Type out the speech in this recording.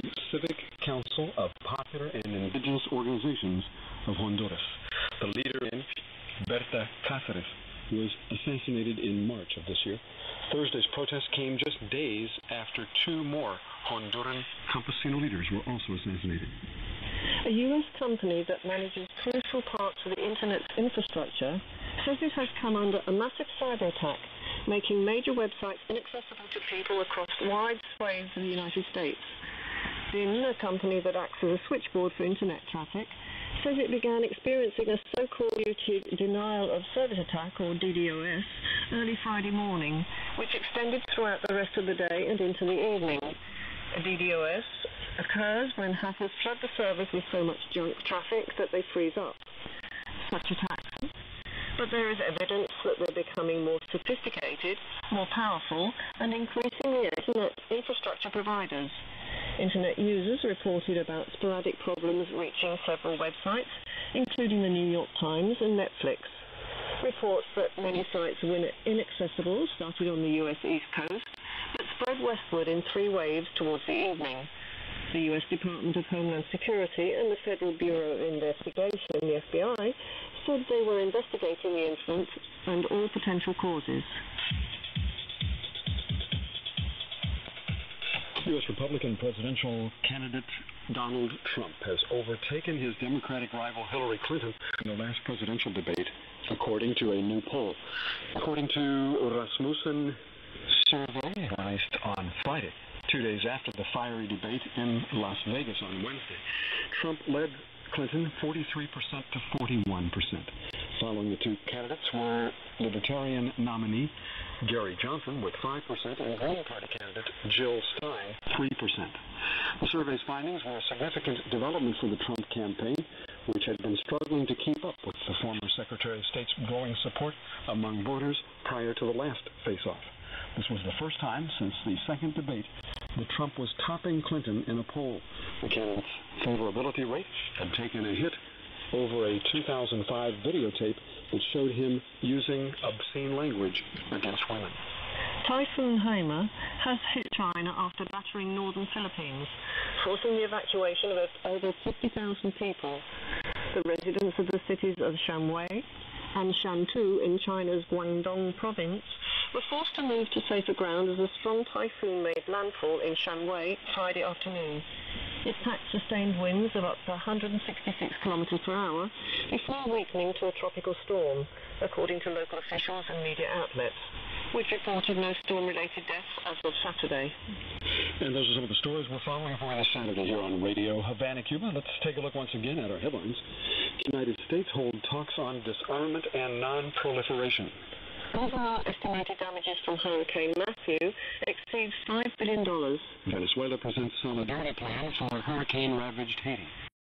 the Civic Council of Popular and Indigenous Organizations of Honduras. The leader, Berta Cáceres, was assassinated in March of this year. Thursday's protest came just days after two more Honduran campesino leaders were also assassinated. A U.S. company that manages crucial parts of the Internet's infrastructure says it has come under a massive cyber attack, making major websites inaccessible to people across wide swathes of the United States. DIN, a company that acts as a switchboard for Internet traffic, says it began experiencing a so-called YouTube denial of service attack, or DDoS, early Friday morning, which extended throughout the rest of the day and into the evening. A DDoS occurs when hackers flood the servers with so much junk traffic that they freeze up. Such attacks. But there is evidence that they're becoming more sophisticated, more powerful, and increasingly Internet infrastructure providers. Internet users reported about sporadic problems reaching several websites, including the New York Times and Netflix. Reports that many sites were inaccessible started on the U.S. East Coast, but spread westward in three waves towards the evening. The U.S. Department of Homeland Security and the Federal Bureau of Investigation, the FBI, said they were investigating the incident and all potential causes. U.S. Republican presidential candidate Donald Trump has overtaken his Democratic rival Hillary Clinton in the last presidential debate, according to a new poll. According to Rasmussen survey released on Friday, 2 days after the fiery debate in Las Vegas on Wednesday, Trump led Clinton 43% to 41%. Following the two candidates were Libertarian nominee Gary Johnson with 5% and Green Party candidate Jill Stein 3%. The survey's findings were a significant development for the Trump campaign, which had been struggling to keep up with the former Secretary of State's growing support among voters prior to the last face-off. This was the first time since the second debate that Trump was topping Clinton in a poll. The candidate's favorability rate had taken a hit over a 2005 videotape that showed him using obscene language against women. Typhoon Haima has hit China after battering northern Philippines, forcing the evacuation of over 50,000 people. The residents of the cities of Shanwei and Shantou in China's Guangdong province were forced to move to safer ground as a strong typhoon made landfall in Shanwei Friday afternoon. It packed sustained winds of up to 166 kilometers per hour before weakening to a tropical storm, according to local officials and media outlets, which reported no storm-related deaths as of Saturday. And those are some of the stories we're following for this Saturday here on Radio Havana, Cuba. Let's take a look once again at our headlines. The United States hold talks on disarmament and non-proliferation. Overall estimated damages from Hurricane Matthew exceeds $5 billion. Venezuela presents solidarity plan for hurricane-ravaged Haiti.